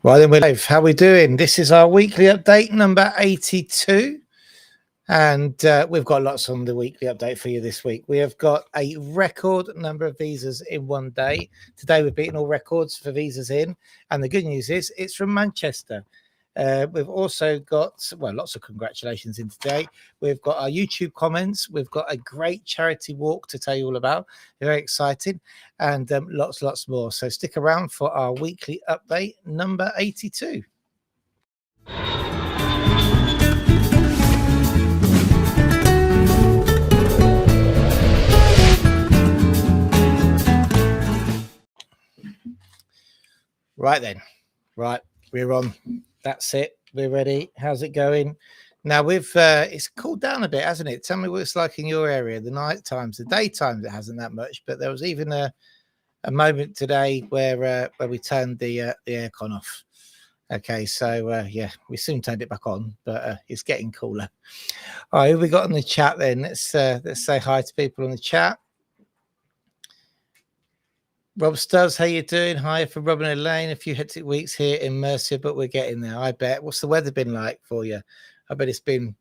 Right then, we're live. How we doing? This is our weekly update number 82. And we've got lots on the weekly update for you this week. We have got a record number of visas in one day. Today we've beaten all records for visas in. And the good news is it's from Manchester. We've also got, well, lots of congratulations in today. We've got our YouTube comments. We've got a great charity walk to tell you all about. Very exciting. And lots more. So stick around for our weekly update number 82. Right then. Right. We're on. That's it. We're ready. How's it going? Now we've it's cooled down a bit, hasn't it? Tell me what it's like in your area. The night times, the daytimes, it hasn't that much, but there was even a moment today where we turned the aircon off. Okay, so yeah, we soon turned it back on, but it's getting cooler. All right, who we got on the chat then? Let's say hi to people on the chat. Rob Stubbs, how you doing? Hi from Robin Elaine. A few hectic weeks here in Mercia, but we're getting there. I bet. What's the weather been like for you? I bet it's been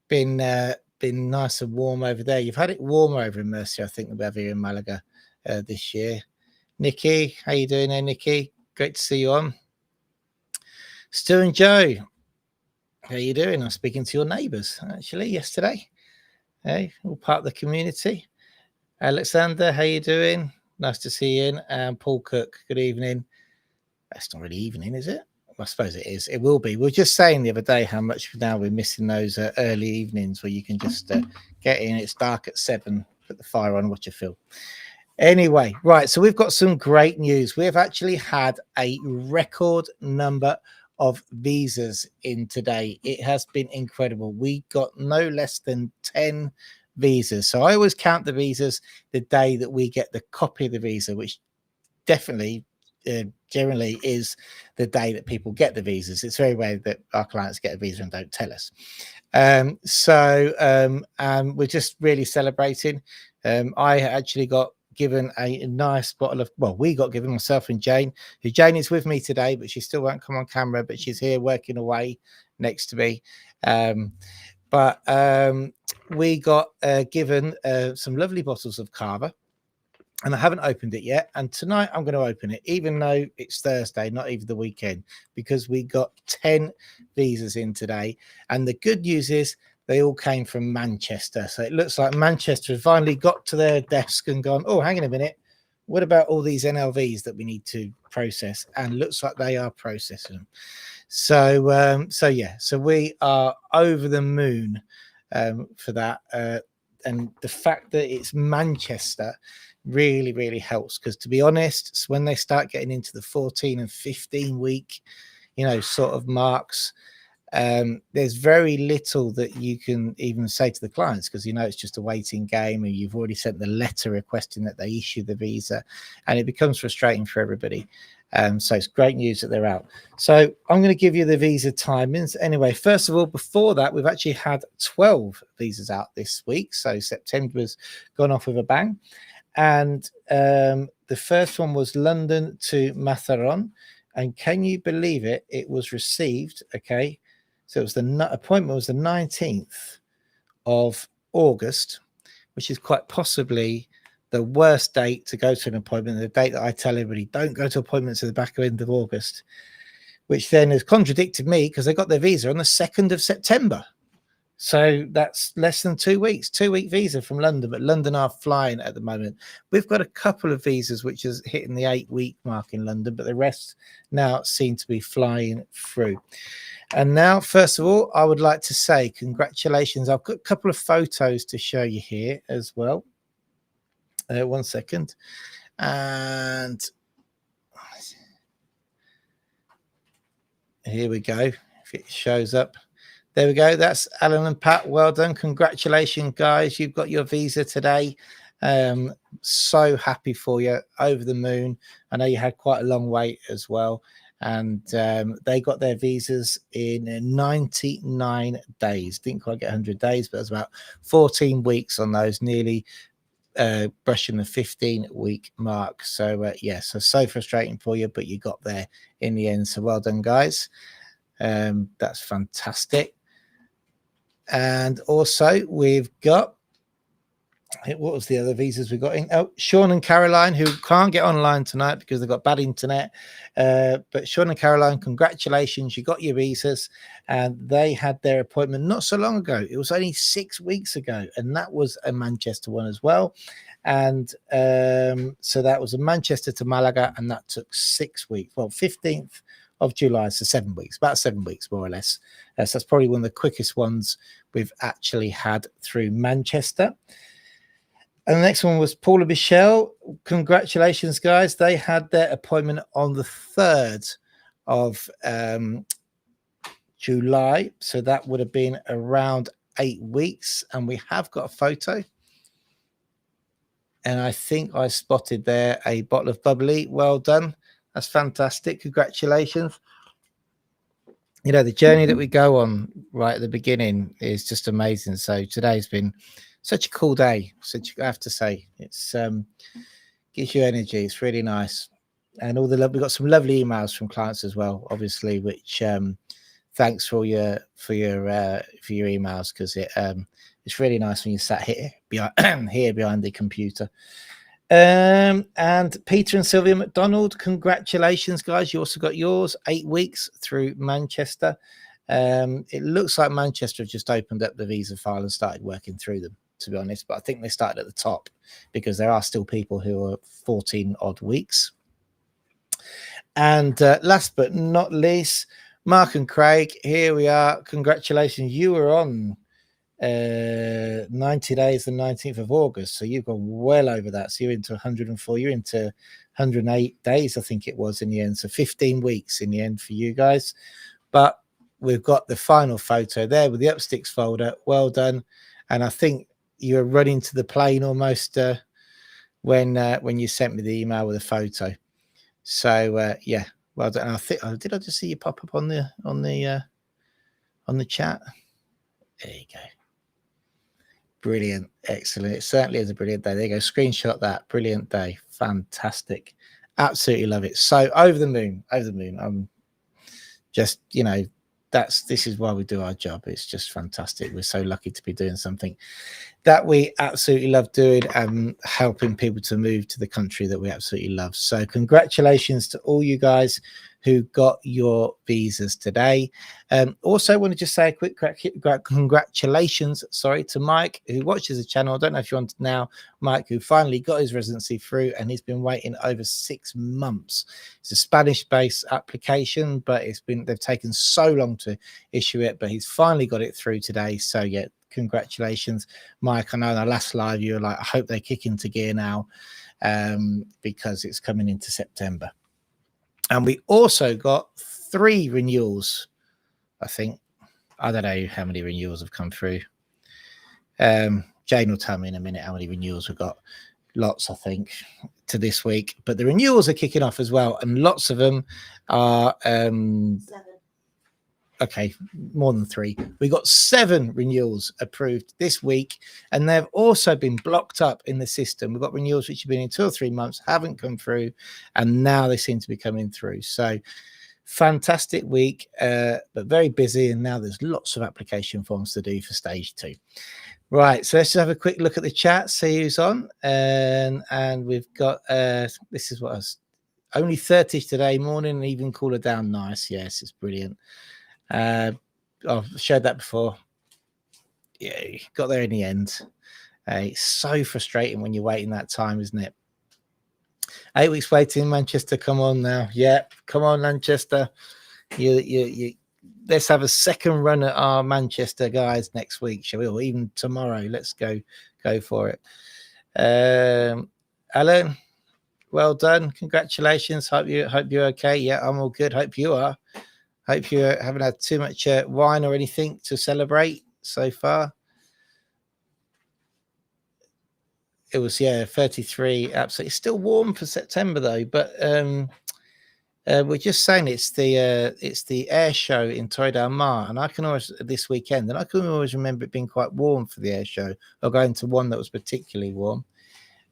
nice and warm over there. You've had it warmer over in Mercia, I think, than we have here in Malaga this year. Nikki, how you doing there, Nikki? Great to see you on. Stu and Joe, how you doing? I'm speaking to your neighbours actually yesterday. Hey, all part of the community. Alexander, how you doing? Nice to see you. And Paul Cook, good evening. That's not really evening, is it? I suppose it is. It will be. We were just saying the other day how much now we're missing those early evenings where you can just get in. It's dark at 7, put the fire on, watch a film. Anyway, right. So we've got some great news. We have actually had a record number of visas in today. It has been incredible. We got no less than 10 visas. So I always count the visas the day that we get the copy of the visa, which definitely generally is the day that people get the visas. It's very rare that our clients get a visa and don't tell us. So we're just really celebrating. I actually got given a nice bottle of, well, we got given, myself and Jane, who Jane is with me today, but she still won't come on camera, but she's here working away next to me. But we got given some lovely bottles of Cava, and I haven't opened it yet. And tonight I'm going to open it, even though it's Thursday, not even the weekend, because we got 10 visas in today. And the good news is they all came from Manchester. So it looks like Manchester have finally got to their desk and gone, oh, hang on a minute. What about all these NLVs that we need to process? And looks like they are processing them. So, so we are over the moon for that. And the fact that it's Manchester really helps, because to be honest, when they start getting into the 14 and 15 week, sort of marks, there's very little that you can even say to the clients, because it's just a waiting game, and you've already sent the letter requesting that they issue the visa, and it becomes frustrating for everybody. So it's great news that they're out. So I'm going to give you the visa timings. Anyway, first of all, before that, we've actually had 12 visas out this week. So September's gone off with a bang. And the first one was London to Matharon. And can you believe it? It was received. Okay. So it was the appointment was the 19th of August, which is quite possibly the worst date to go to an appointment, the date that I tell everybody don't go to appointments at the back end of August, which then has contradicted me, because they got their visa on the 2nd of September. So that's less than 2 weeks, 2-week visa from London, but London are flying at the moment. We've got a couple of visas which is hitting the 8-week mark in London, but the rest now seem to be flying through. And now, first of all, I would like to say congratulations. I've got a couple of photos to show you here as well. 1 second. And here we go. If it shows up. There we go. That's Alan and Pat. Well done. Congratulations, guys. You've got your visa today. So happy for you. Over the moon. I know you had quite a long wait as well. And they got their visas in 99 days. Didn't quite get 100 days, but it was about 14 weeks on those, nearly brushing the 15-week mark. So yeah, so frustrating for you, but you got there in the end. So well done, guys. That's fantastic. And also we've got, what was the other visas we got in? Oh, Sean and Caroline, who can't get online tonight because they've got bad internet. But Sean and Caroline, congratulations. You got your visas, and they had their appointment not so long ago. It was only 6 weeks ago, and that was a Manchester one as well. And so that was a Manchester to Malaga, and that took 6 weeks. Well, 15th of July, so 7 weeks, about 7 weeks more or less. So that's probably one of the quickest ones we've actually had through Manchester. And the next one was Paula Michelle. Congratulations, guys. They had their appointment on the 3rd of July. So that would have been around 8 weeks. And we have got a photo. And I think I spotted there a bottle of bubbly. Well done. That's fantastic. Congratulations. You know, the journey that we go on right at the beginning is just amazing. So today's been such a cool day. I have to say, it's gives you energy. It's really nice, and all the love. We got some lovely emails from clients as well, obviously. Which thanks for your emails, because it's really nice when you sat here behind the computer. And Peter and Sylvia McDonald, congratulations, guys. You also got yours, 8 weeks through Manchester. It looks like Manchester have just opened up the visa file and started working through them, to be honest, but I think they started at the top because there are still people who are 14 odd weeks. And last but not least, Mark and Craig, here we are. Congratulations. You were on 90 days, the 19th of August. So you've gone well over that. So you're into 104, you're into 108 days, I think it was in the end. So 15 weeks in the end for you guys. But we've got the final photo there with the Upsticks folder. Well done. And I think you're running to the plane almost when you sent me the email with a photo. So yeah, well done. And I think, did I just see you pop up on the chat? There you go. Brilliant. Excellent. It certainly is a brilliant day. There you go. Screenshot that. Brilliant day. Fantastic. Absolutely love it. So over the moon. I'm just, you know, this is why we do our job. It's just fantastic. We're so lucky to be doing something that we absolutely love doing, and helping people to move to the country that we absolutely love. So congratulations to all you guys who got your visas today. Also want to just say a quick congratulations, to Mike, who watches the channel. I don't know if you're on now, Mike, who finally got his residency through, and he's been waiting over 6 months. It's a Spanish-based application, but they've taken so long to issue it, but he's finally got it through today. So yeah, congratulations, Mike. I know in our last live you were like, I hope they kick into gear now, because it's coming into September. And we also got 3 renewals, I think. I don't know how many renewals have come through. Jane will tell me in a minute how many renewals we've got. Lots, I think, to this week. But the renewals are kicking off as well, and lots of them are 7. Okay, more than 3. We got 7 renewals approved this week, and they've also been blocked up in the system. We've got renewals which have been in 2 or 3 months, haven't come through, and now they seem to be coming through. So fantastic week, but very busy, and now there's lots of application forms to do for stage 2. Right, so let's just have a quick look at the chat, see who's on, and we've got this is what I was only 30 today morning, and even cooler down. Nice, yes, it's brilliant. I've shared that before. Yeah, got there in the end. It's so frustrating when you're waiting that time, isn't it? 8 weeks waiting, Manchester. Come on now. Yeah, come on, Manchester. You let's have a second run at our Manchester guys next week, shall we? Or even tomorrow. Let's go for it. Alan, well done. Congratulations. Hope you're okay. Yeah, I'm all good. Hope you are. Hope you haven't had too much wine or anything to celebrate so far. It was 33. Absolutely, still warm for September though. But we're just saying it's the air show in Torre del Mar, and I can always this weekend, and I can always remember it being quite warm for the air show, or going to one that was particularly warm.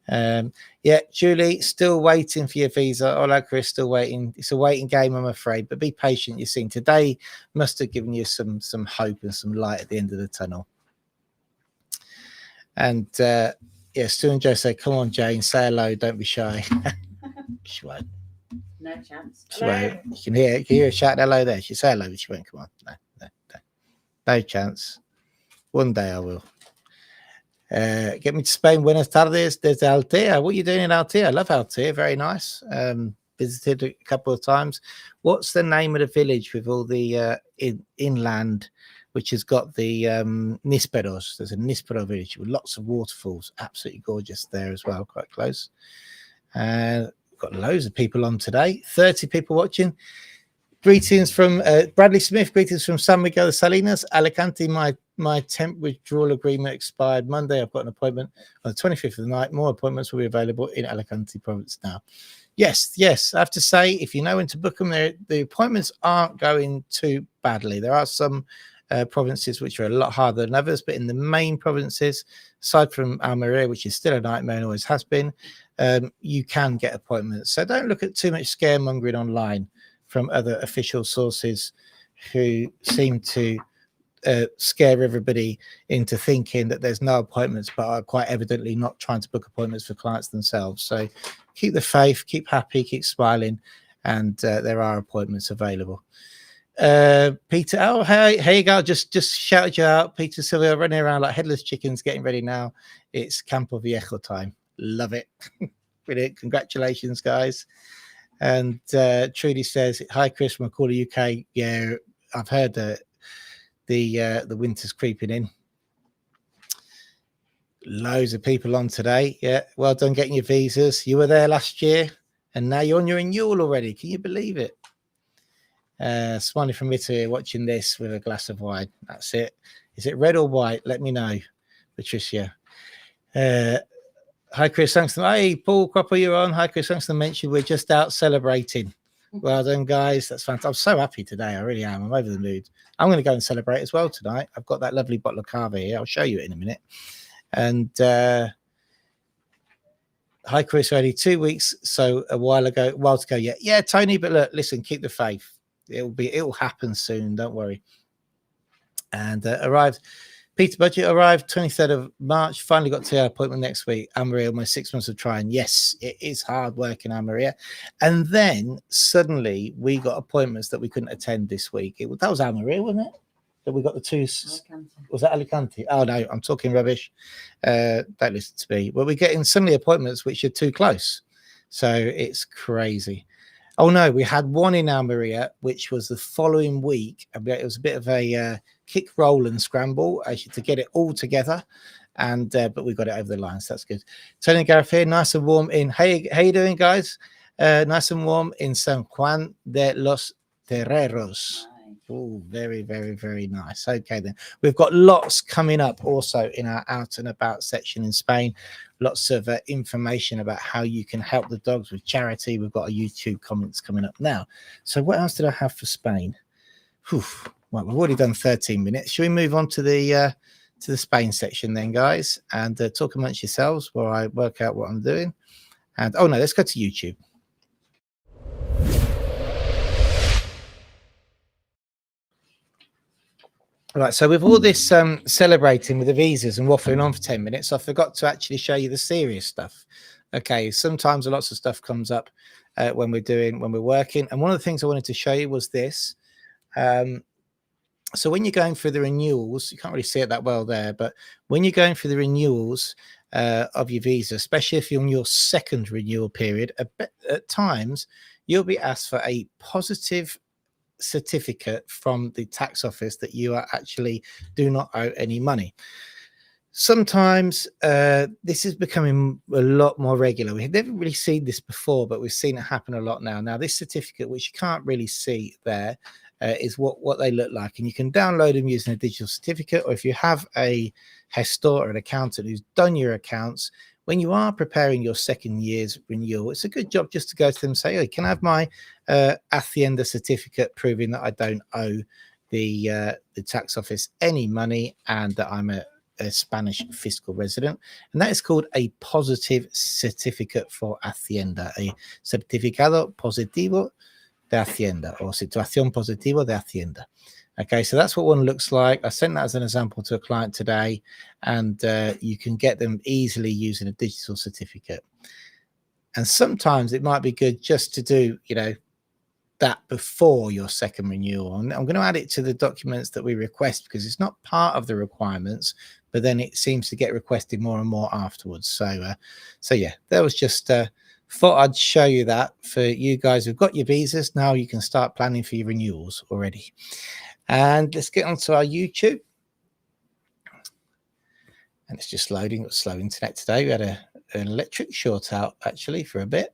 Yeah, Julie, still waiting for your visa. Hola, Chris, still waiting. It's a waiting game, I'm afraid, but be patient. You've seen today must have given you some hope and some light at the end of the tunnel. And yeah, Stu and Joe say, come on, Jane, say hello, don't be shy. She won't. No chance. She won't. You can hear her shout hello there. She say hello, but she won't come on. No chance. One day I will. Get me to Spain. Buenas tardes desde Altea. What are you doing in Altea? I love Altea. Very nice. Visited a couple of times. What's the name of the village with all the inland, which has got the Nísperos? There's a Níspero village with lots of waterfalls. Absolutely gorgeous there as well. Quite close. We've got loads of people on today. 30 people watching. Greetings from Bradley Smith. Greetings from San Miguel de Salinas, Alicante. My temp withdrawal agreement expired Monday. I've got an appointment on the 25th of the night. More appointments will be available in Alicante province now. Yes. I have to say, if you know when to book them, the appointments aren't going too badly. There are some provinces which are a lot harder than others, but in the main provinces, aside from Almeria, which is still a nightmare and always has been, you can get appointments. So don't look at too much scaremongering online from other official sources who seem to scare everybody into thinking that there's no appointments, but are quite evidently not trying to book appointments for clients themselves. So keep the faith, keep happy, keep smiling, and there are appointments available. Peter, oh, hey you go. Just shouted you out. Peter Silvia running around like headless chickens, getting ready now. It's Campo Viejo time. Love it. Brilliant. Congratulations, guys. And Trudy says, hi, Chris from Macaulay, UK. Yeah, I've heard that the winter's creeping in. Loads of people on today. Yeah, well done getting your visas. You were there last year, and now you're on your renewal already. Can you believe it? Smiley from Italy watching this with a glass of wine. That's it. Is it red or white? Let me know, Patricia. Hi, Chris. Thanks. Hey, Paul Cropper, you're on. Hi, Chris. Thanks for the mention. We're just out celebrating. Well done, guys. That's fantastic. I'm so happy today. I really am. I'm over the mood. I'm going to go and celebrate as well tonight. I've got that lovely bottle of cava here. I'll show you it in a minute. And hi, Chris. Only 2 weeks, so a while to go. Yeah, Tony. But look, listen. Keep the faith. It'll happen soon. Don't worry. And arrived. Peter Budget arrived 23rd of March. Finally got to our appointment next week. Almeria, almost 6 months of trying. Yes, it is hard work in Almeria. And then suddenly we got appointments that we couldn't attend this week. That was Almeria, wasn't it? That we got the two. Alicante. Was that Alicante? Oh, no, I'm talking rubbish. Don't listen to me. Well, we're getting suddenly appointments which are too close. So it's crazy. Oh, no, we had one in Almeria, which was the following week. It was a bit of a kick, roll, and scramble actually to get it all together. And but we got it over the line, so that's good. Tony and Gareth here, nice and warm in. Hey, how you doing, guys? Nice and warm in San Juan de los Terreros. Oh, very, very, very nice. Okay, then we've got lots coming up also in our out and about section in Spain. Lots of information about how you can help the dogs with charity. We've got our YouTube comments coming up now. So what else did I have for Spain? Whew. Well, we've already done 13 minutes. Should we move on to the Spain section then, guys, and talk amongst yourselves while I work out what I'm doing? And oh no, let's go to YouTube. Right, so with all this celebrating with the visas and waffling on for 10 minutes, I forgot to actually show you the serious stuff. Okay, sometimes lots of stuff comes up when we're working. And one of the things I wanted to show you was this. So when you're going through the renewals, you can't really see it that well there, but when you're going through the renewals of your visa, especially if you're on your second renewal period, at times you'll be asked for a positive certificate from the tax office that you are actually do not owe any money. Sometimes this is becoming a lot more regular. We have never really seen this before, but we've seen it happen a lot now. Now, this certificate, which you can't really see there, is what they look like. And you can download them using a digital certificate, or if you have a gestor or an accountant who's done your accounts, when you are preparing your second year's renewal, it's a good job just to go to them and say, hey, can I have my Hacienda certificate proving that I don't owe the tax office any money and that I'm a Spanish fiscal resident, and that is called a positive certificate for Hacienda, a certificado positivo de Hacienda, or situación positiva de Hacienda. Okay, so that's what one looks like. I sent that as an example to a client today, and you can get them easily using a digital certificate. And sometimes it might be good just to do, that before your second renewal. And I'm going to add it to the documents that we request because it's not part of the requirements, but then it seems to get requested more and more afterwards. So yeah, that was just thought I'd show you that for you guys who've got your visas. Now you can start planning for your renewals already. And let's get onto our YouTube. And it's just loading. Got slow internet today. We had an electric short out actually for a bit.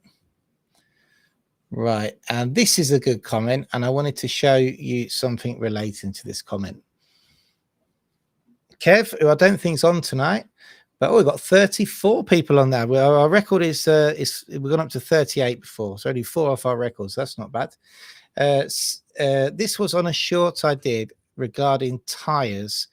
Right, and this is a good comment, and I wanted to show you something relating to this comment. Kev, who I don't think's on tonight, but we've got 34 people on there. Well, our record is we've gone up to 38 before, so only 4 off our records. So that's not bad. This was on a short I did regarding tires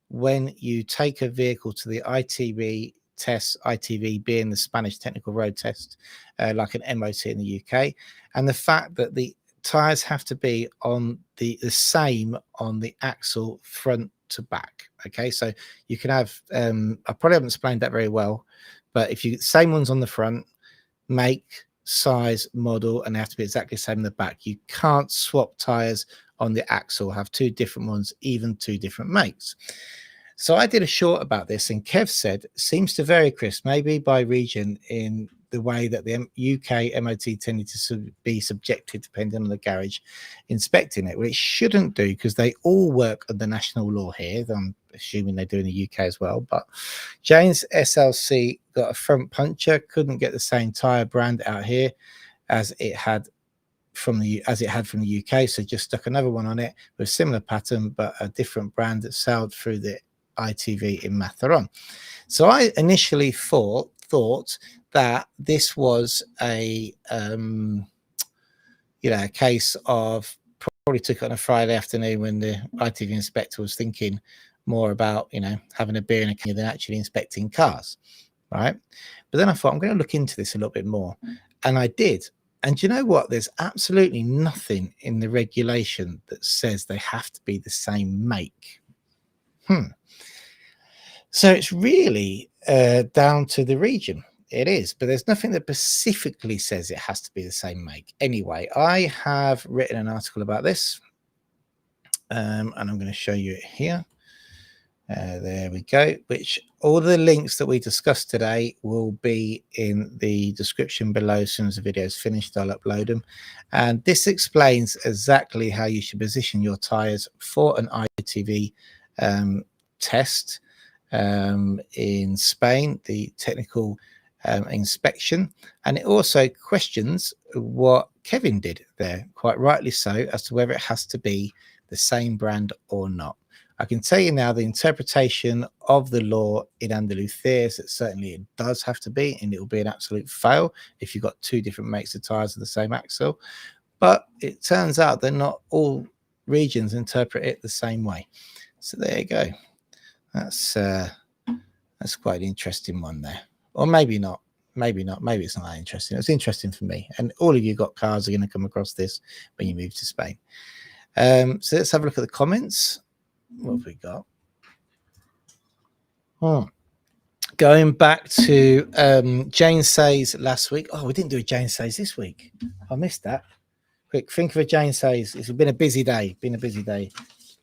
when you take a vehicle to the ITV test, ITV being the Spanish technical road test, like an MOT in the UK, and the fact that the tires have to be on the same on the axle front to back. Okay, so you can have I probably haven't explained that very well, but if you same ones on the front, make, size, model, and they have to be exactly the same in the back. You can't swap tires on the axle, have 2 different ones, even 2 different makes. So I did a short about this, and Kev said seems to vary, Chris, maybe by region in the way that the UK MOT tended to be subjected, depending on the garage inspecting it. Well, it shouldn't do because they all work under national law here. I'm assuming they do in the UK as well. But Jane's SLC got a front puncher, couldn't get the same tyre brand out here as it had from the UK, so just stuck another one on it with a similar pattern but a different brand that sailed through the ITV in Matheron. So I initially thought that this was a a case of probably took it on a Friday afternoon when the ITV inspector was thinking more about having a beer and a can than actually inspecting cars, right? But then I thought I'm going to look into this a little bit more, and I did. And you know what? There's absolutely nothing in the regulation that says they have to be the same make. So it's really down to the region. It is, but there's nothing that specifically says it has to be the same make. Anyway, I have written an article about this, and I'm going to show you it here. There we go, which all the links that we discussed today will be in the description below. As soon as the video is finished, I'll upload them. And this explains exactly how you should position your tires for an ITV test in Spain, the technical inspection. And it also questions what Kevin did there, quite rightly so, as to whether it has to be the same brand or not. I can tell you now the interpretation of the law in Andalusia is that certainly it does have to be, and it will be an absolute fail if you've got 2 different makes of tires of the same axle. But it turns out that not all regions interpret it the same way. So there you go. That's quite an interesting one there. Or maybe not. Maybe not. Maybe it's not that interesting. It was interesting for me. And all of you got cars are going to come across this when you move to Spain. So let's have a look at the comments. What have we got? Going back to Jane Says last week. Oh, we didn't do a Jane Says this week. I missed that. Quick, think of a Jane Says. It's been a busy day.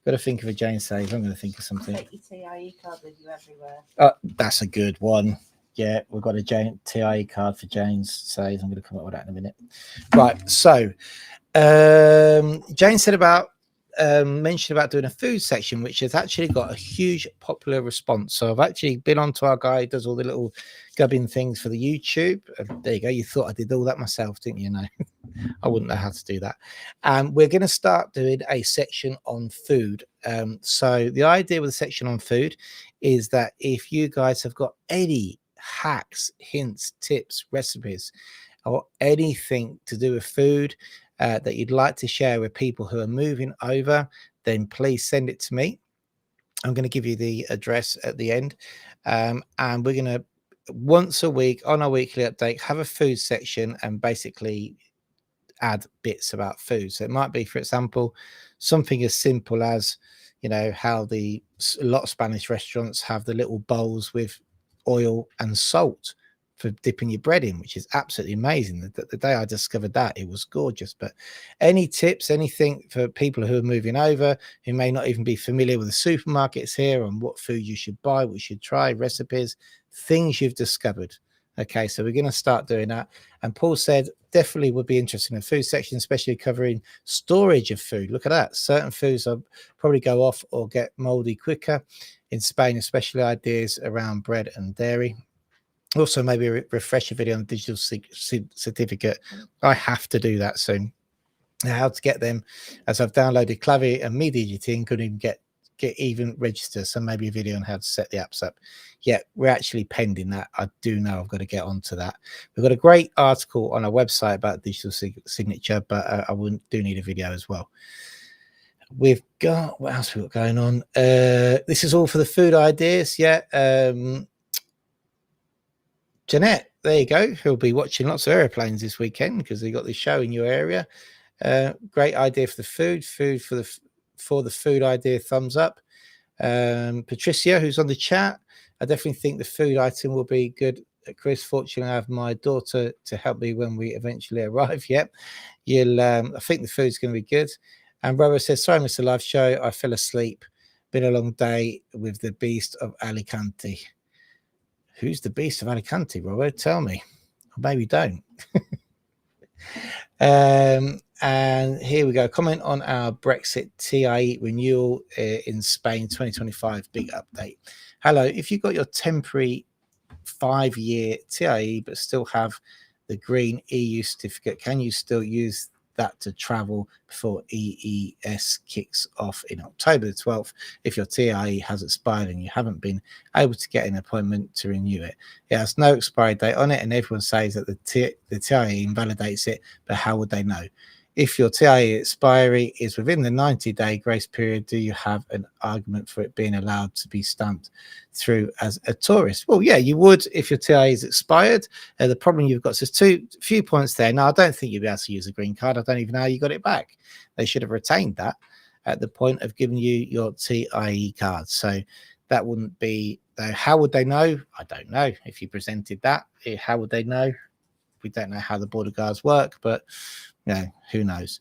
Got to think of a Jane Says. I'm going to think of something. Take your TIE card with you everywhere. Oh, that's a good one. Yeah, we've got a TIE card for Jane's Says. I'm going to come up with that in a minute. Right, so Jane said about mentioned about doing a food section, which has actually got a huge popular response. So I've actually been onto our guy who does all the little gubbing things for the YouTube. There you go. You thought I did all that myself, didn't you? No, I wouldn't know how to do that. And we're going to start doing a section on food. So the idea with the section on food is that if you guys have got any hacks, hints, tips, recipes, or anything to do with food that you'd like to share with people who are moving over, then please send it to me. I'm going to give you the address at the end, and we're going to once a week on our weekly update have a food section and basically add bits about food. So it might be, for example, something as simple as, you know, how a lot of Spanish restaurants have the little bowls with oil and salt for dipping your bread in, which is absolutely amazing. The day I discovered that, it was gorgeous. But any tips, anything for people who are moving over, who may not even be familiar with the supermarkets here, on what food you should buy, what you should try, recipes, things you've discovered. Okay, so we're going to start doing that. And Paul said definitely would be interested in the food section, especially covering storage of food. Look at that. Certain foods will probably go off or get moldy quicker in Spain, especially ideas around bread and dairy. Also, maybe a refresher video on digital certificate. I have to do that soon. How to get them, as I've downloaded Clavi and Media Editing, couldn't even get even register. So maybe a video on how to set the apps up. Yeah, we're actually pending that. I do know I've got to get onto that. We've got a great article on our website about digital signature, but I do need a video as well. We've got, what else we've got going on? This is all for the food ideas. Yeah. Jeanette, there you go, who'll be watching lots of airplanes this weekend because they got the show in your area. Great idea for the food for the food idea, thumbs up. Patricia, who's on the chat, I definitely think the food item will be good. Chris, fortunately I have my daughter to help me when we eventually arrive. Yep, I think the food's going to be good. And Robert says, sorry, Mr. Live Show, I fell asleep, been a long day with the beast of Alicante. Who's the beast of Alicante, Robert? Tell me. Or maybe don't. And here we go. Comment on our Brexit TIE renewal in Spain 2025. Big update. Hello. If you've got your temporary 5-year TIE but still have the green EU certificate, can you still use that to travel before EES kicks off in October the 12th if your TIE has expired and you haven't been able to get an appointment to renew it? It has no expiry date on it, and everyone says that the TIE invalidates it, but how would they know? If your TIE expiry is within the 90-day grace period, do you have an argument for it being allowed to be stamped through as a tourist? Well, yeah, you would if your TIE is expired. The problem you've got, so there's few points there. Now, I don't think you'll be able to use a green card. I don't even know how you got it back. They should have retained that at the point of giving you your TIE card. So that wouldn't be, how would they know? I don't know. If you presented that, how would they know? We don't know how the border guards work, but who knows?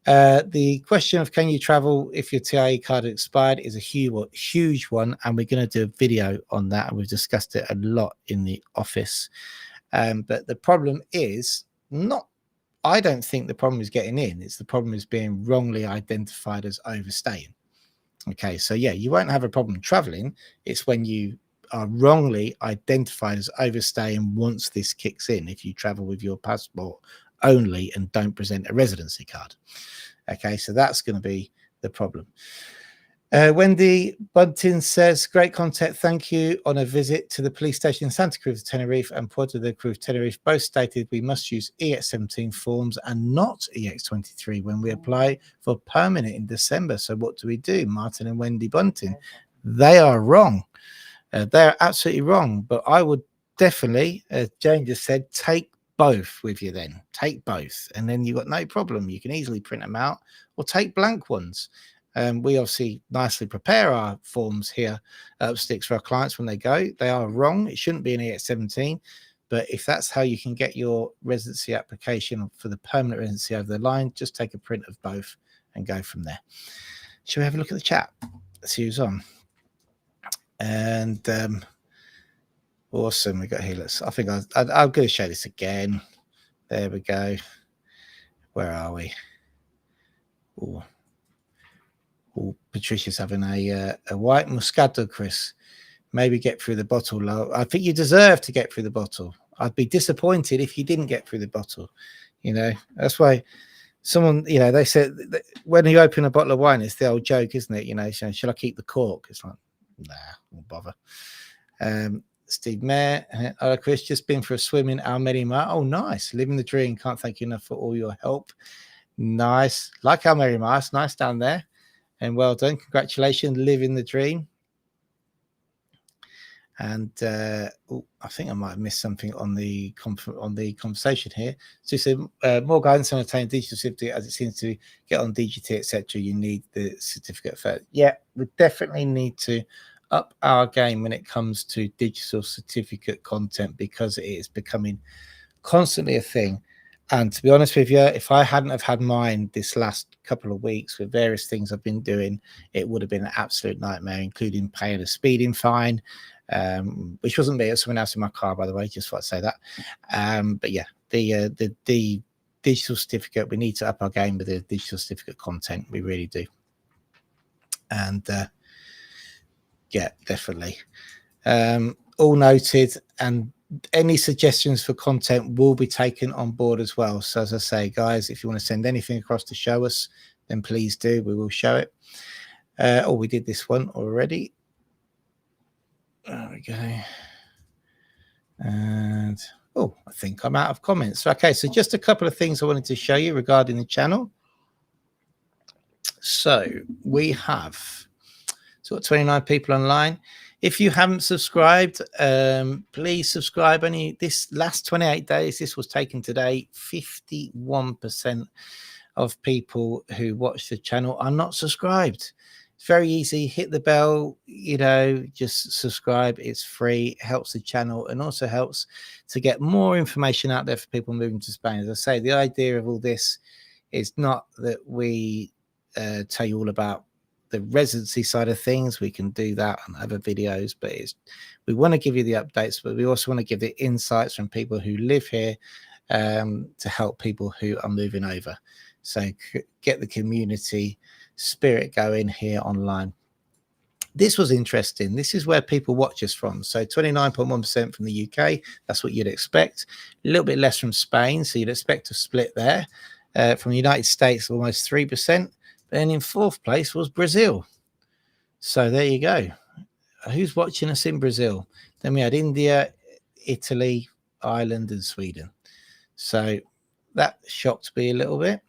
The question of can you travel if your TIE card expired is a huge one, and we're going to do a video on that, and we've discussed it a lot in the office. But the problem is not, I don't think the problem is getting in. It's the problem is being wrongly identified as overstaying. Okay, so yeah, you won't have a problem traveling. It's when you are wrongly identified as overstaying once this kicks in, if you travel with your passport only and don't present a residency card. Okay, so that's going to be the problem. Wendy Buntin says, great content, thank you. On a visit to the police station in Santa Cruz de Tenerife and Puerto de Cruz Tenerife, both stated we must use EX17 forms and not EX23 when we apply for permanent in December. So what do we do? Martin and Wendy Buntin, they are wrong. They're absolutely wrong. But I would definitely, as Jane just said, take both with you then. Take both. And then you've got no problem. You can easily print them out or take blank ones. We obviously nicely prepare our forms here at Upsticks for our clients when they go. They are wrong. It shouldn't be an EX17. But if that's how you can get your residency application for the permanent residency over the line, just take a print of both and go from there. Shall we have a look at the chat? Let's see who's on. And awesome, we got here. I think I'm going to show this again. There we go. Where are we? Oh, Patricia's having a white Moscato, Chris. Maybe get through the bottle. I think you deserve to get through the bottle. I'd be disappointed if you didn't get through the bottle. You know, that's why someone, you know, they said when you open a bottle of wine, it's the old joke, isn't it? You know, so, shall I keep the cork? It's like, nah, won't bother. Steve Mayer, hello Chris, just been for a swim in Almerimar. Oh, nice, living the dream. Can't thank you enough for all your help. Nice, like Almerimar, it's nice down there, and well done. Congratulations, living the dream. And I think I might have missed something on the conversation here. So you said more guidance on obtaining digital certificate as it seems to get on DGT, etc. You need the certificate first. Yeah, we definitely need to up our game when it comes to digital certificate content, because it is becoming constantly a thing. And to be honest with you, if I hadn't have had mine this last couple of weeks with various things I've been doing, it would have been an absolute nightmare, including paying a speeding fine, which wasn't me, it was someone else in my car, by the way, just thought I'd say that. But yeah, the digital certificate, we need to up our game with the digital certificate content. We really do. And yeah, definitely. All noted, and any suggestions for content will be taken on board as well. So as I say, guys, if you want to send anything across to show us, then please do. We will show it. Oh, we did this one already. There we go. And oh, I think I'm out of comments. Okay, so just a couple of things I wanted to show you regarding the channel. So we have 29 people online. If you haven't subscribed, please subscribe. Only this last 28 days, this was taken today, 51% of people who watch the channel are not subscribed. It's very easy. Hit the bell, just subscribe. It's free, it helps the channel, and also helps to get more information out there for people moving to Spain. As I say, the idea of all this is not that we tell you all about the residency side of things. We can do that on other videos, but we want to give you the updates, but we also want to give the insights from people who live here to help people who are moving over. So get the community spirit going here online. This was interesting. This is where people watch us from. So 29.1% from the UK. That's what you'd expect. A little bit less from Spain. So you'd expect a split there. From the United States, almost 3%. And in fourth place was Brazil. So there you go. Who's watching us in Brazil? Then we had India, Italy, Ireland, and Sweden. So that shocked me a little bit.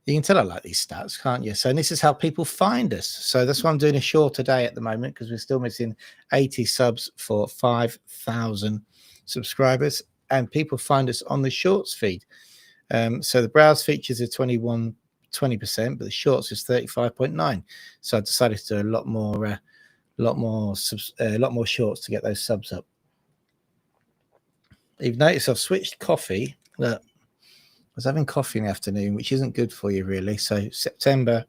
You can tell I like these stats, can't you? So this is how people find us. So that's why I'm doing a short today at the moment, because we're still missing 80 subs for 5,000 subscribers. And people find us on the shorts feed. So the browse features are 20%, but the shorts is 35.9. So I decided to do a lot more shorts to get those subs up. You've noticed I've switched coffee. Look, I was having coffee in the afternoon, which isn't good for you really. So September,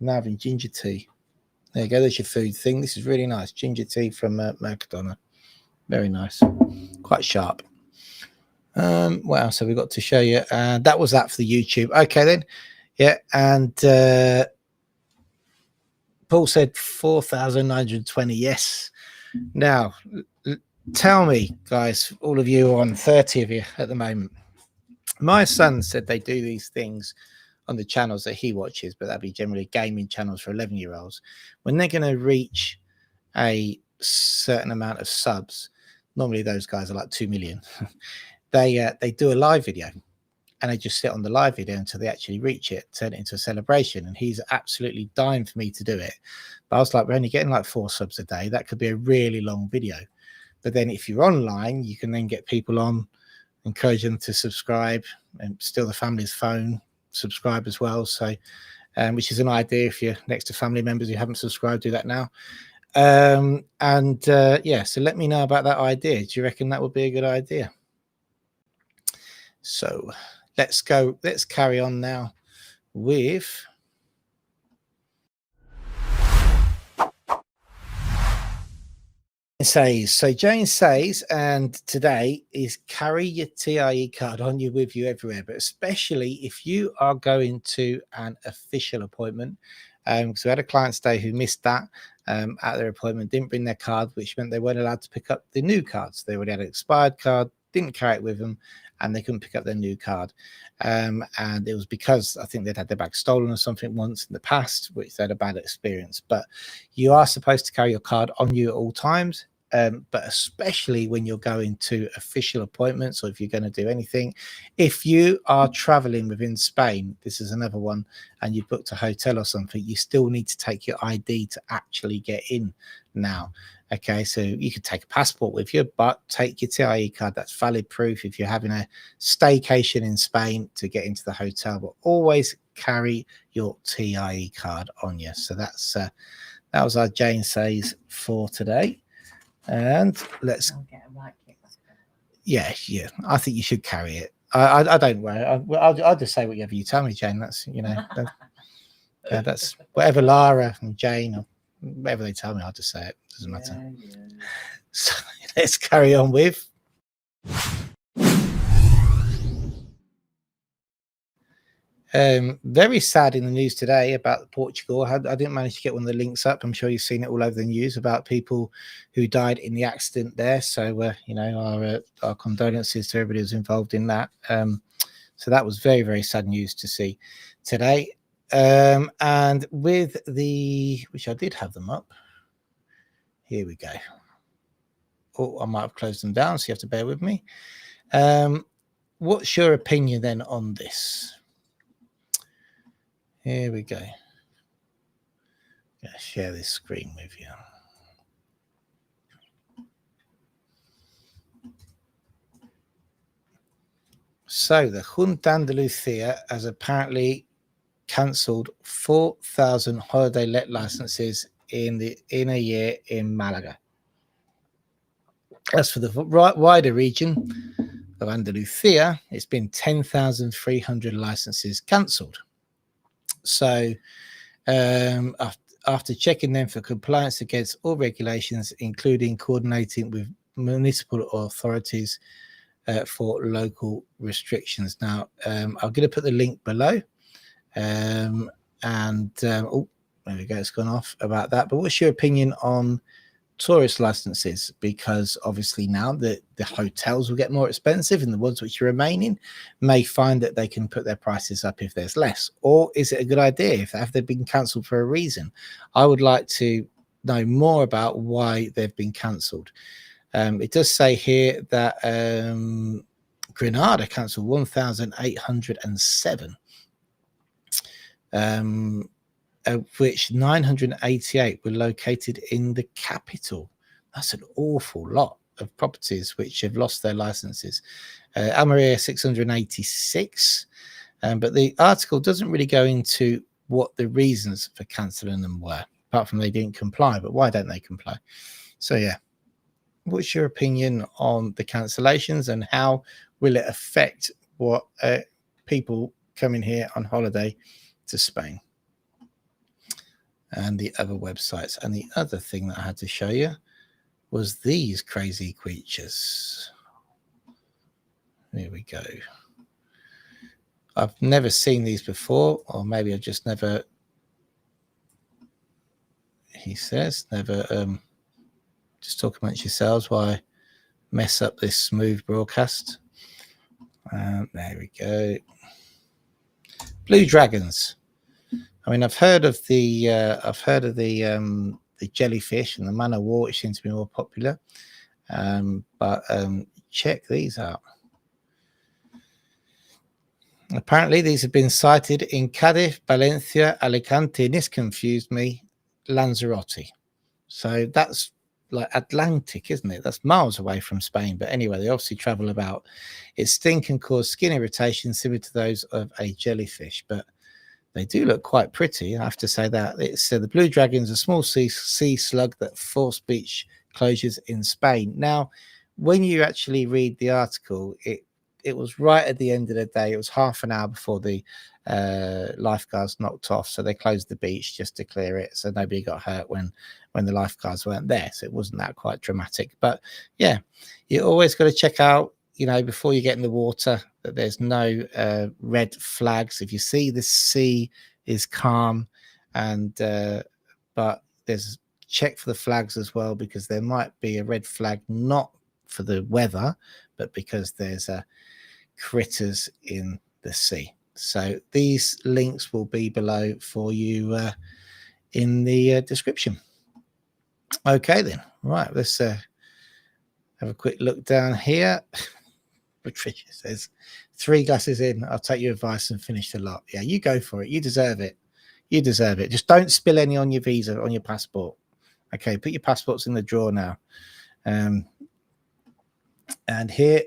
I'm now having ginger tea. There you go. There's your food thing. This is really nice. Ginger tea from Mercadona. Very nice. Quite sharp. What else have we got to show you? That was that for the YouTube. Okay then. Yeah, and Paul said 4,920. Yes. Now, tell me, guys, all of you, on 30 of you at the moment. My son said they do these things on the channels that he watches, but that'd be generally gaming channels for 11-year-olds. When they're going to reach a certain amount of subs, normally those guys are like 2 million. They do a live video. And they just sit on the live video until they actually reach it, turn it into a celebration. And he's absolutely dying for me to do it. But I was like, we're only getting like 4 subs a day. That could be a really long video. But then if you're online, you can then get people on, encourage them to subscribe, and steal the family's phone, subscribe as well. So, which is an idea. If you're next to family members who haven't subscribed, do that now. Yeah, so let me know about that idea. Do you reckon that would be a good idea? So let's carry on now with says. So Jane says, and today is carry your TIE card on you with you everywhere, but especially if you are going to an official appointment. So we had a client today who missed that at their appointment, didn't bring their card, which meant they weren't allowed to pick up the new cards. They already had an expired card, didn't carry it with them, and they couldn't pick up their new card. And it was because I think they'd had their bag stolen or something once in the past, which they had a bad experience. But you are supposed to carry your card on you at all times. But especially when you're going to official appointments, or if you're going to do anything. If you are traveling within Spain, this is another one, and you've booked a hotel or something, you still need to take your ID to actually get in now. Okay, so you could take a passport with you, but take your TIE card. That's valid proof if you're having a staycation in Spain to get into the hotel. But always carry your TIE card on you. So that's that was our Jane Says for today. And let's I'll get a right kick back. yeah, I think you should carry it. I don't worry. I'll just say whatever you tell me, Jane. That's that's whatever Lara and Jane or whatever they tell me. I'll just say it. Doesn't matter. Yeah. So let's carry on with. Very sad in the news today about Portugal. I didn't manage to get one of the links up. I'm sure you've seen it all over the news about people who died in the accident there. So, our condolences to everybody who's involved in that. So that was very, very sad news to see today. And with which I did have them up. Here we go. Oh, I might have closed them down, so you have to bear with me. What's your opinion then on this? Here we go. I'll share this screen with you. So the Junta Andalucía has apparently cancelled 4,000 holiday let licenses in a year in Malaga. As for the wider region of Andalucía, it's been 10,300 licenses cancelled. So after checking them for compliance against all regulations, including coordinating with municipal authorities for local restrictions. Now, I'm going to put the link below. Oh, there we go. It's gone off about that. But what's your opinion on tourist licenses? Because obviously now the hotels will get more expensive, and the ones which are remaining may find that they can put their prices up if there's less. Or is it a good idea have they been cancelled for a reason? I would like to know more about why they've been cancelled. It does say here that Granada cancelled 1,807, of which 988 were located in the capital. That's an awful lot of properties which have lost their licenses. Almeria 686, but the article doesn't really go into what the reasons for cancelling them were, apart from they didn't comply. But why don't they comply? So yeah, what's your opinion on the cancellations, and how will it affect what people coming here on holiday to Spain and the other websites? And the other thing that I had to show you was these crazy creatures. Here we go. I've never seen these before, or maybe I've just never, he says, never just talk amongst yourselves while I mess up this smooth broadcast. There we go. Blue dragons. I mean, I've heard of the jellyfish and the man of war, which seems to be more popular. But check these out. Apparently, these have been sighted in Cádiz, Valencia, Alicante, and this confused me, Lanzarote. So that's like Atlantic, isn't it? That's miles away from Spain. But anyway, they obviously travel about. Its sting can cause skin irritation similar to those of a jellyfish, but they do look quite pretty. I have to say that. It's the blue dragons, a small sea slug that force beach closures in Spain. Now, when you actually read the article, it was right at the end of the day. It was half an hour before the lifeguards knocked off, so they closed the beach just to clear it, so nobody got hurt when the lifeguards weren't there. So it wasn't that quite dramatic. But yeah, you always got to check out, before you get in the water, that there's no red flags. If you see the sea is calm, and but there's check for the flags as well, because there might be a red flag not for the weather, but because there's critters in the sea. So these links will be below for you in the description. Okay then, right, let's have a quick look down here. Patricia says, 3 glasses in, I'll take your advice and finish the lot. Yeah, you go for it. You deserve it. You deserve it. Just don't spill any on your visa, on your passport. Okay, put your passports in the drawer now. And here,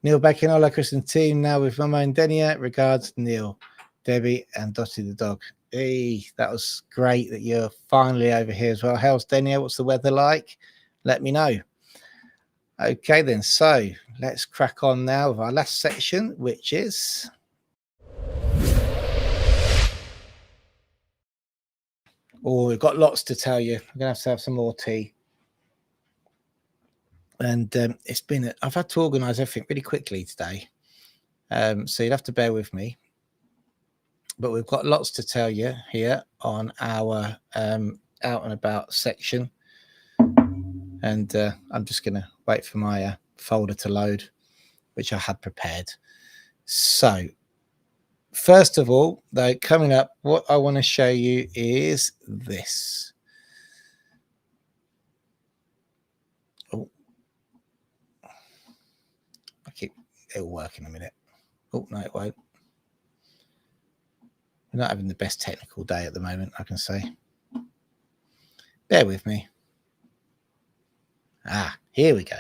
Neil Beckin, Chris and team, now with Mama and Denia. Regards, Neil, Debbie, and Dottie the dog. Hey, that was great that you're finally over here as well. How's Denia? What's the weather like? Let me know. Okay, then. So let's crack on now with our last section, which is... Oh, we've got lots to tell you. I'm going to have some more tea. And it's been... I've had to organise everything really quickly today. So you'll have to bear with me. But we've got lots to tell you here on our out and about section. And I'm just going to wait for my folder to load, which I had prepared. So first of all, though, coming up, what I want to show you is this. Oh, it'll work in a minute. Oh, no, it won't. We're not having the best technical day at the moment, I can say. Bear with me. Ah, here we go.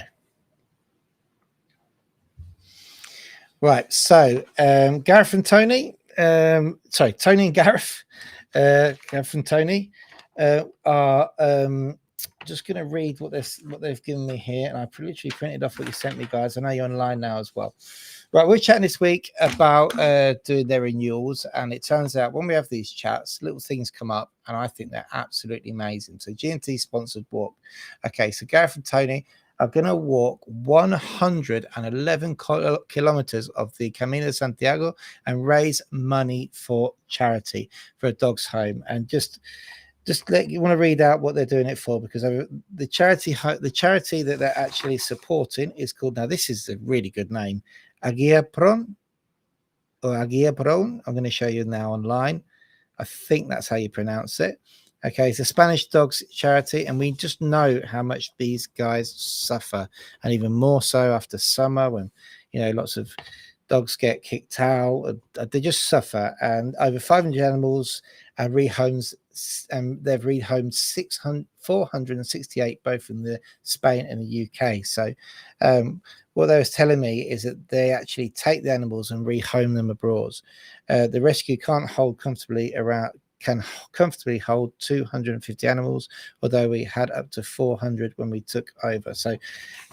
Right, so Gareth and Tony, sorry, Tony and Gareth, Gareth and Tony are just going to read what they've given me here, and I literally printed off what you sent me, guys. I know you're online now as well. Right, we're chatting this week about doing their renewals, and it turns out when we have these chats, little things come up, and I think they're absolutely amazing. So G&T sponsored walk. Okay, so Gareth and Tony are going to walk 111 kilometers of the Camino de Santiago and raise money for charity for a dog's home. And just let you want to read out what they're doing it for, because the charity that they're actually supporting is called, now this is a really good name, Aguia Pron or Aguia Pron. I'm going to show you now online. I think that's how you pronounce it. Okay, it's a Spanish dogs charity, and we just know how much these guys suffer, and even more so after summer when, you know, lots of dogs get kicked out. They just suffer, and over 500 animals are rehomed, and they've rehomed 468, both in the Spain and the UK. So what they was telling me is that they actually take the animals and rehome them abroad. The rescue can comfortably hold 250 animals, although we had up to 400 when we took over. So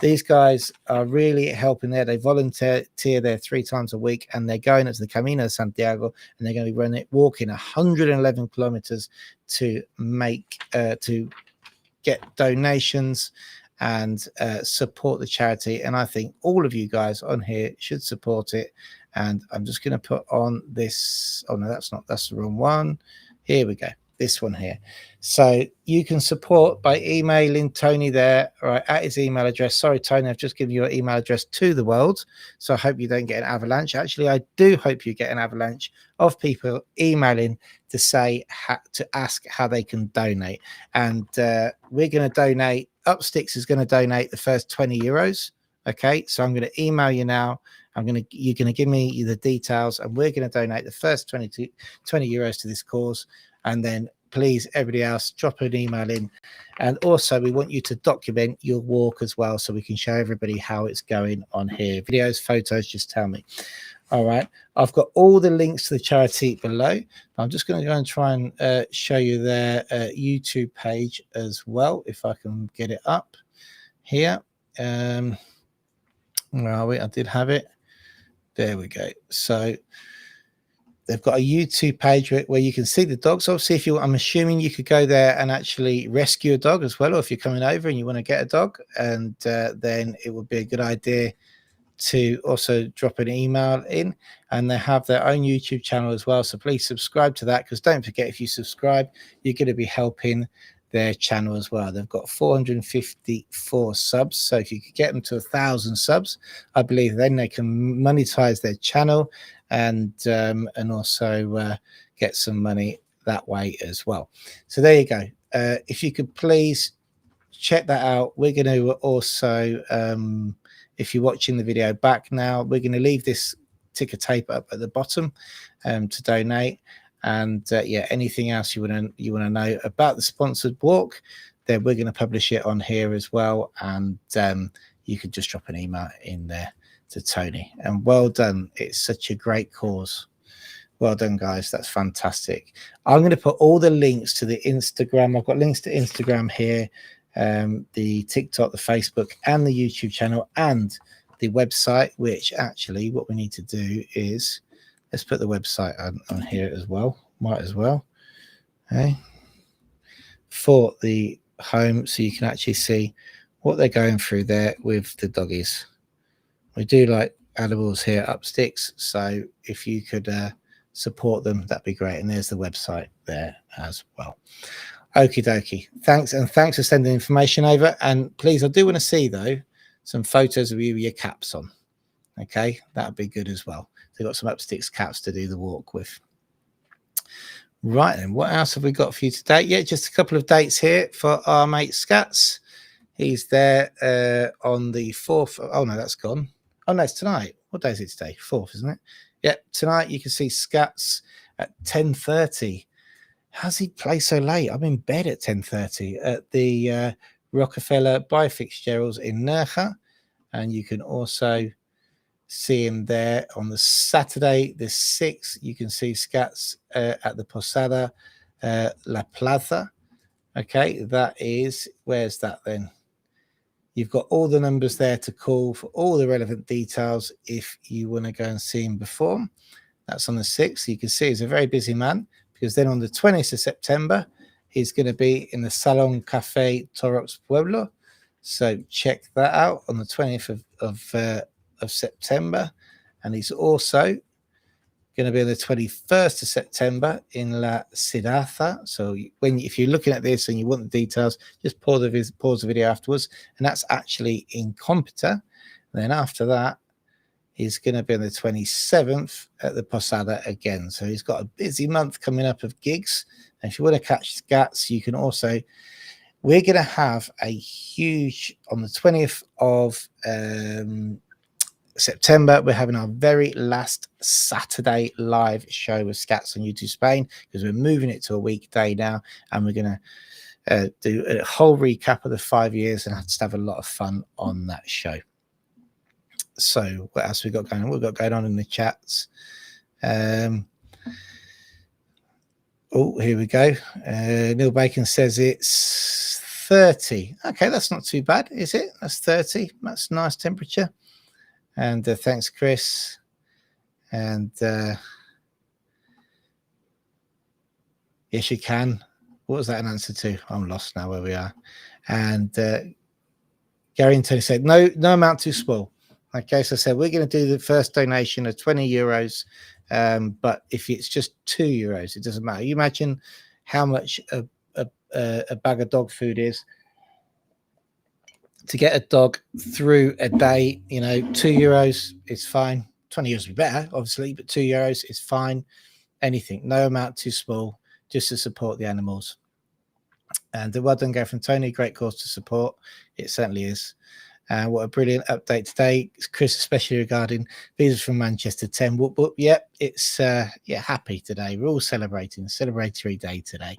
these guys are really helping there. They volunteer there 3 times a week, and they're going up to the Camino de Santiago, and they're going to be walking 111 kilometers to get donations and support the charity. And I think all of you guys on here should support it. And I'm just going to put on this. Oh no, that's the wrong one. Here we go. This one here. So you can support by emailing Tony there, right, at his email address. Sorry, Tony, I've just given your email address to the world. So I hope you don't get an avalanche. Actually, I do hope you get an avalanche of people emailing to say, to ask how they can donate. And we're going to donate. Upsticks is going to donate the first 20 euros. Okay, so I'm going to email you now. You're going to give me the details, and we're going to donate the first 20 euros to this cause. And then please, everybody else, drop an email in. And also, we want you to document your walk as well, so we can show everybody how it's going on here. Videos, photos, just tell me. All right, I've got all the links to the charity below. I'm just going to go and try and show you their YouTube page as well, if I can get it up here. Where are we? I did have it. There we go. So they've got a YouTube page where you can see the dogs. Obviously, I'm assuming you could go there and actually rescue a dog as well, or if you're coming over and you want to get a dog, and then it would be a good idea to also drop an email in. And they have their own YouTube channel as well, so please subscribe to that, because don't forget, if you subscribe, you're going to be helping their channel as well. They've got 454 subs, so if you could get them to 1,000 subs, I believe then they can monetize their channel and also get some money that way as well. So there you go. If you could please check that out. We're going to also, if you're watching the video back now, we're going to leave this ticker tape up at the bottom to donate. And yeah, anything else you want to know about the sponsored walk, then we're going to publish it on here as well. And you can just drop an email in there to Tony. And well done. It's such a great cause. Well done, guys. That's fantastic. I'm going to put all the links to the Instagram. I've got links to Instagram here, the TikTok, the Facebook, and the YouTube channel, and the website, which actually what we need to do is let's put the website on here as well. Might as well. Okay. For the home, so you can actually see what they're going through there with the doggies. We do like animals here, Upsticks. So if you could support them, that'd be great. And there's the website there as well. Okie dokie. Thanks, and thanks for sending information over. And please, I do want to see though some photos of you with your caps on. Okay, that'd be good as well. So got some Upsticks caps to do the walk with. Right then, what else have we got for you today? Yeah, just a couple of dates here for our mate Scats. He's there on the 4th. Oh no, that's gone. Oh no, it's tonight. What day is it today? 4th, isn't it? Yeah, tonight you can see Scats at 10:30. How's he play so late? I'm in bed at 10:30 at the Rockefeller by Fitzgerald's in Nerja. And you can also see him there on the Saturday, the 6th. You can see Scats at the Posada La Plaza. Okay, that is, where's that then? You've got all the numbers there to call for all the relevant details if you want to go and see him perform. That's on the 6th. You can see he's a very busy man, because then on the 20th of September, he's going to be in the Salon Café Torox Pueblo. So check that out on the 20th of September. And he's also going to be on the 21st of September in La Sidaza. So if you're looking at this and you want the details, just pause the video afterwards. And that's actually in Compita. And then after that, he's going to be on the 27th at the Posada again. So he's got a busy month coming up of gigs. And if you want to catch Scats, you can also, we're going to have a huge, on the 20th of September, we're having our very last Saturday live show with Scats on YouTube Spain, because we're moving it to a weekday now, and we're going to do a whole recap of the 5 years and just have a lot of fun on that show. So what else we got going on? We've got going on in the chats. Oh, here we go. Neil Bacon says it's 30. Okay, that's not too bad, is it? That's 30. That's nice temperature. And thanks, Chris. And yes, you can. What was that an answer to? I'm lost now where we are. And Gary and Tony said, no amount too small. Okay, so I said we're going to do the first donation of 20 euros. But if it's just 2 euros, it doesn't matter. You imagine how much a bag of dog food is. To get a dog through a day, 2 euros is fine. 20 euros would be better, obviously, but 2 euros is fine. Anything, no amount too small, just to support the animals. And well done, Gareth and Tony. Great cause to support. It certainly is. What a brilliant update today, Chris, especially regarding visas from Manchester 10. Whoop, whoop. Yep, it's happy today. We're all celebrating, celebratory day today.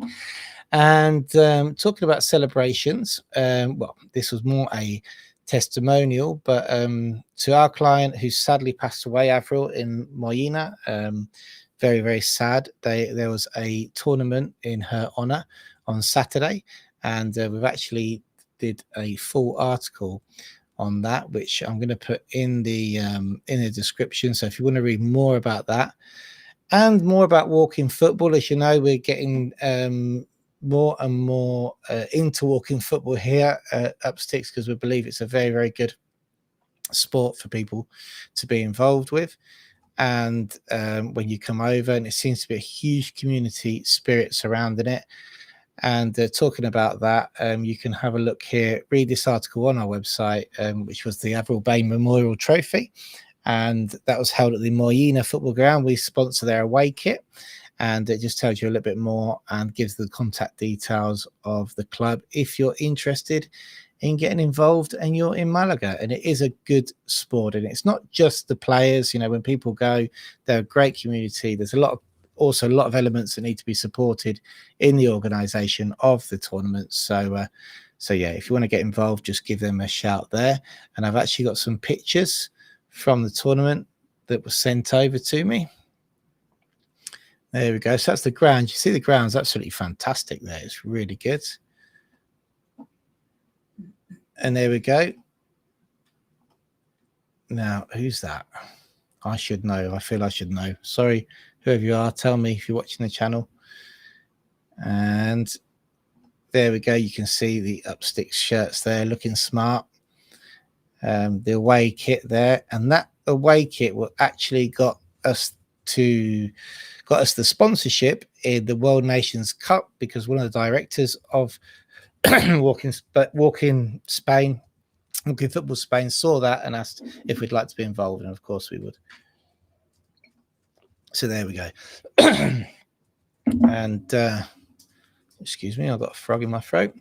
And talking about celebrations, well, this was more a testimonial, but to our client who sadly passed away, Avril, in Moyina, very, very sad. There was a tournament in her honor on Saturday, and we've actually did a full article on that, which I'm going to put in the description. So if you want to read more about that and more about walking football, as you know, we're getting more and more into walking football here at Upsticks, because we believe it's a very, very good sport for people to be involved with. And when you come over, and it seems to be a huge community spirit surrounding it. And talking about that, you can have a look here, read this article on our website, which was the Avril Bain Memorial Trophy. And that was held at the Moyina Football Ground. We sponsor their away kit. And it just tells you a little bit more and gives the contact details of the club if you're interested in getting involved and you're in Malaga. And it is a good sport. And it's not just the players. When people go, they're a great community. There's a lot of also a lot of elements that need to be supported in the organization of the tournament. So yeah, if you want to get involved, just give them a shout there. And I've actually got some pictures from the tournament that was sent over to me. There we go. So that's the ground. You see the ground's absolutely fantastic there. It's really good. And there we go. Now, who's that? I should know. I feel I should know. Sorry, whoever you are, tell me if you're watching the channel. And there we go. You can see the Upsticks shirts there looking smart. The away kit there. And that away kit actually got us the sponsorship in the World Nations Cup, because one of the directors of Walking Football Spain saw that and asked if we'd like to be involved, and of course we would. So there we go. And excuse me, I've got a frog in my throat.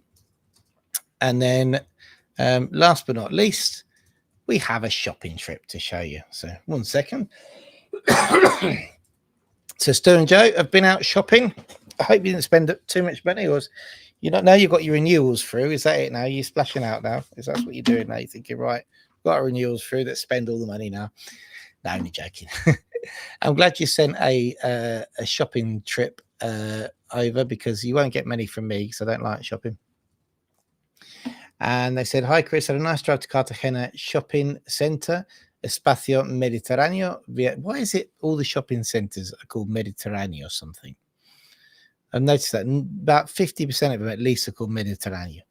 And then last but not least, we have a shopping trip to show you. So 1 second. So Stu and Joe have been out shopping. I hope you didn't spend too much money, or you don't know you've got your renewals through. Is that it now? You're splashing out now? Is that what you're doing now? You're thinking, right, got our renewals through, let's spend all the money now. No, only joking. I'm glad you sent a shopping trip over, because you won't get many from me because I don't like shopping. And they said, hi, Chris, had a nice drive to Cartagena shopping centre, Espacio Mediterráneo. Why is it all the shopping centres are called Mediterranean or something? I've noticed that about 50% of them at least are called Mediterranean.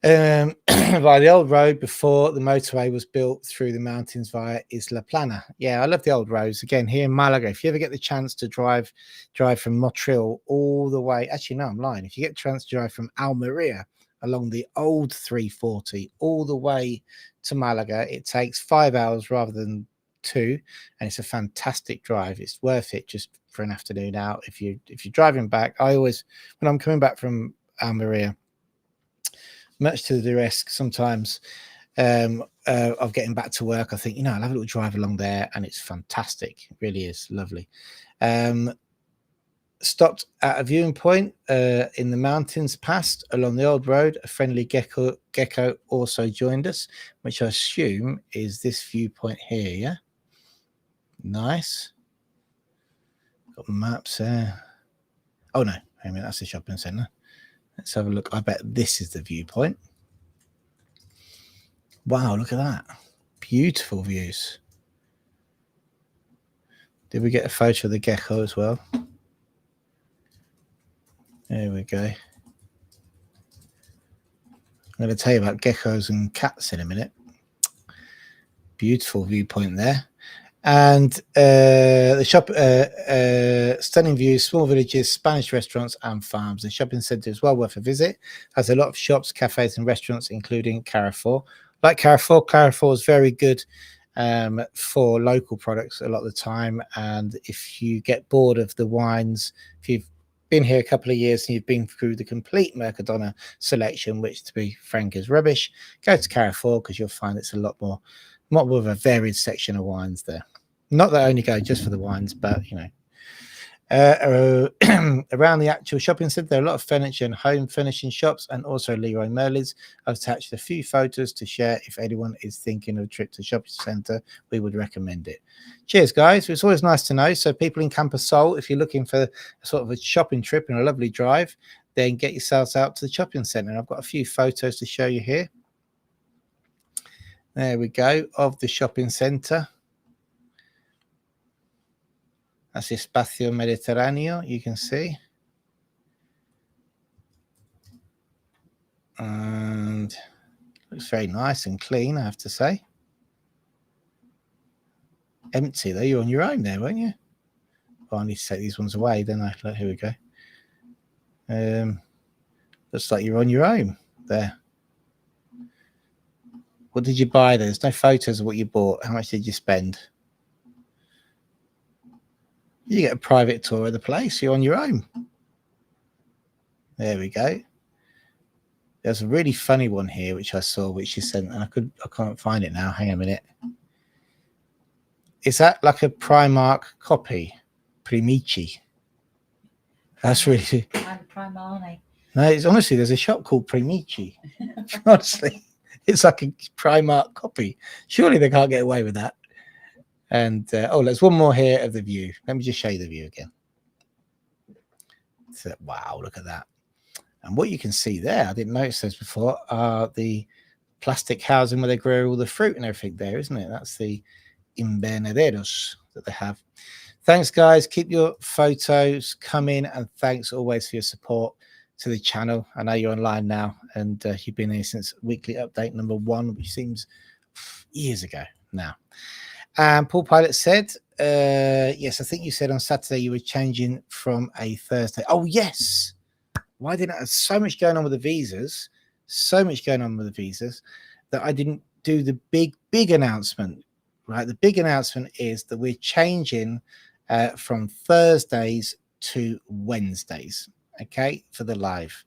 By the old road before the motorway was built through the mountains via Isla Plana. Yeah, I love the old roads. Again, here in Malaga, if you ever get the chance to drive from Motril all the way, actually, no, I'm lying. If you get the chance to drive from Almeria along the old 340 all the way to Malaga, it takes 5 hours rather than 2, and it's a fantastic drive. It's worth it just for an afternoon out. If you're driving back, I always, when I'm coming back from Almeria, much to the duress sometimes of getting back to work, I think, I'll have a little drive along there, and it's fantastic. It really is lovely. Stopped at a viewing point in the mountains past along the old road. A friendly gecko also joined us, which I assume is this viewpoint here. Yeah, nice. Got maps there. Oh no, I mean that's the shopping centre. Let's have a look. I bet this is the viewpoint. Wow, look at that. Beautiful views. Did we get a photo of the gecko as well? There we go. I'm going to tell you about geckos and cats in a minute. Beautiful viewpoint there. And the shop, stunning views, small villages, Spanish restaurants and farms. The shopping centre is well worth a visit. Has a lot of shops, cafes and restaurants, including Carrefour. Like Carrefour is very good for local products a lot of the time. And if you get bored of the wines, if you've been here a couple of years and you've been through the complete Mercadona selection, which to be frank is rubbish, go to Carrefour, because you'll find it's a lot more of a varied section of wines there. Not that I only go just for the wines, but around the actual shopping centre, there are a lot of furniture and home furnishing shops, and also Leroy Merlin's. I've attached a few photos to share. If anyone is thinking of a trip to the shopping centre, we would recommend it. Cheers, guys. It's always nice to know. So people in Camposol, if you're looking for a sort of a shopping trip and a lovely drive, then get yourselves out to the shopping centre. And I've got a few photos to show you here. There we go, of the shopping centre. That's Espacio Mediterráneo, you can see. And looks very nice and clean, I have to say. Empty though, you're on your own there, weren't you? Well, I need to take these ones away, then I. Here we go. Looks like you're on your own there. What did you buy? There's no photos of what you bought. How much did you spend? You get a private tour of the place. You're on your own. There we go. There's a really funny one here, which I saw, which you sent, and I can't find it now. Hang on a minute. Is that like a Primark copy? Primici. That's really... And Primani. No, it's honestly, there's a shop called Primici. Honestly, it's like a Primark copy. Surely they can't get away with that. And oh, there's one more here of the view. Let me just show you the view again. So, wow, look at that. And what you can see there, I didn't notice those before, are the plastic housing where they grow all the fruit and everything there, isn't it? That's the invernaderos that they have. Thanks, guys. Keep your photos coming, and thanks always for your support to the channel. I know you're online now, and you've been here since weekly update number 1, which seems years ago now. Paul Pilot said, yes, I think you said on Saturday you were changing from a Thursday. Oh, yes. Why didn't I? So much going on with the visas, that I didn't do the big announcement, right? The big announcement is that we're changing from Thursdays to Wednesdays, okay, for the live.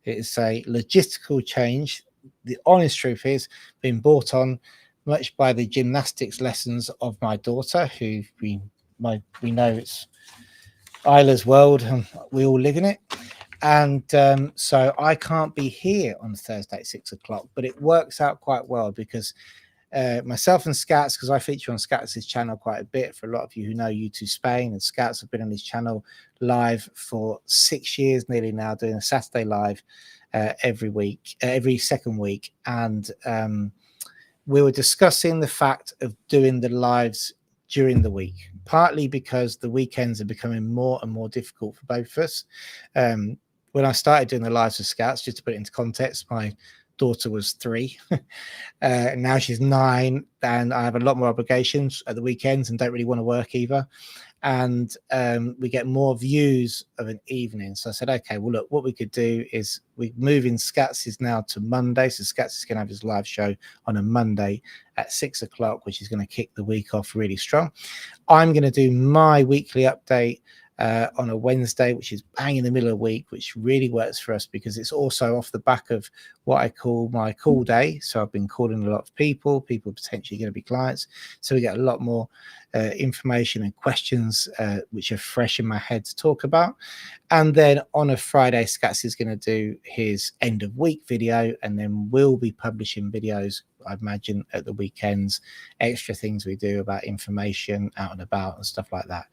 It's a logistical change. The honest truth is, being brought on much by the gymnastics lessons of my daughter, who we know it's Isla's world and we all live in it. And so I can't be here on Thursday at 6 o'clock, but it works out quite well because myself and Scats, because I feature on Scats' channel quite a bit. For a lot of you who know U2 Spain, and Scats have been on his channel live for 6 years nearly now, doing a Saturday live every second week. And we were discussing the fact of doing the lives during the week, partly because the weekends are becoming more and more difficult for both of us. When I started doing the lives with Scouts, just to put it into context, my daughter was 3. Now she's 9, and I have a lot more obligations at the weekends and don't really want to work either. And we get more views of an evening. So I said, okay, well, look, what we could do is we're moving Scats' now to Monday. So Scats is going to have his live show on a Monday at 6 o'clock, which is going to kick the week off really strong. I'm going to do my weekly update on a Wednesday, which is bang in the middle of the week, which really works for us because it's also off the back of what I call my call day. So I've been calling a lot of people potentially going to be clients. So we get a lot more information and questions which are fresh in my head to talk about. And then on a Friday, Scats is going to do his end of week video, and then we'll be publishing videos, I imagine, at the weekends, extra things we do about information out and about and stuff like that.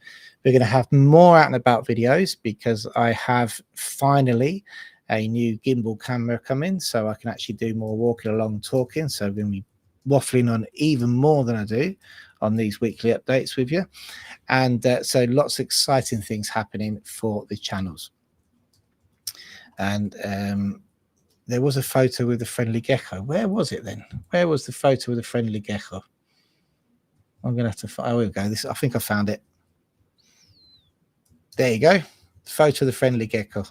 We're going to have more out and about videos because I have finally a new gimbal camera coming, so I can actually do more walking along talking. So I'm going to be waffling on even more than I do on these weekly updates with you. And so lots of exciting things happening for the channels. And there was a photo with the friendly gecko. Where was it then? Where was the photo with the friendly gecko? I'm going to have to find, oh, here we go. I think I found it. There you go. Photo of the friendly gecko.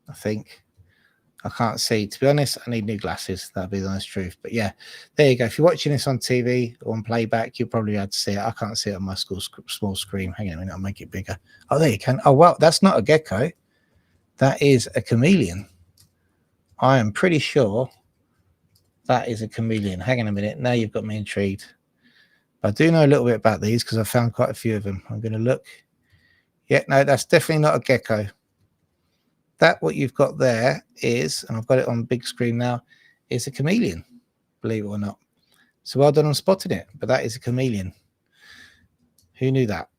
I think. I can't see. To be honest, I need new glasses. That'd be the honest truth. But yeah, there you go. If you're watching this on TV or on playback, you'll probably have to see it. I can't see it on my small screen. Hang on a minute, I'll make it bigger. Oh, there you can. Oh, well, that's not a gecko. That is a chameleon. I am pretty sure that is a chameleon. Hang on a minute. Now you've got me intrigued. I do know a little bit about these because I found quite a few of them. I'm going to look. Yeah, no, that's definitely not a gecko. That what you've got there is, and I've got it on big screen now, is a chameleon, believe it or not. So well done on spotting it, but that is a chameleon. Who knew that?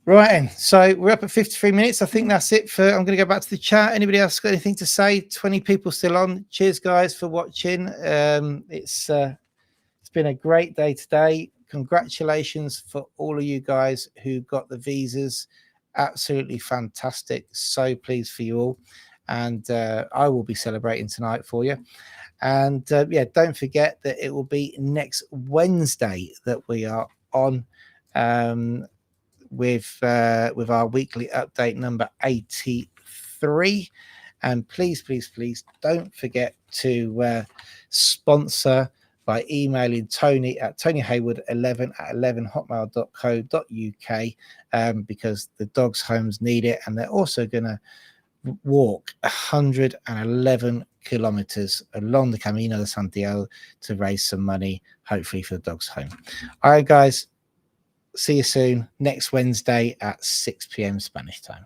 Right, then. So we're up at 53 minutes. I think that's it for, I'm going to go back to the chat. Anybody else got anything to say? 20 people still on. Cheers, guys, for watching. It's been a great day today. Congratulations for all of you guys who got the visas. Absolutely fantastic. So pleased for you all. And I will be celebrating tonight for you. And yeah, don't forget that it will be next Wednesday that we are on with our weekly update number 83. And please don't forget to sponsor by emailing Tony at tonyhayward11@11hotmail.co.uk because the dogs' homes need it, and they're also going to walk 111 kilometers along the Camino de Santiago to raise some money, hopefully for the dogs' home. All right, guys, see you soon next Wednesday at 6 p.m. Spanish time.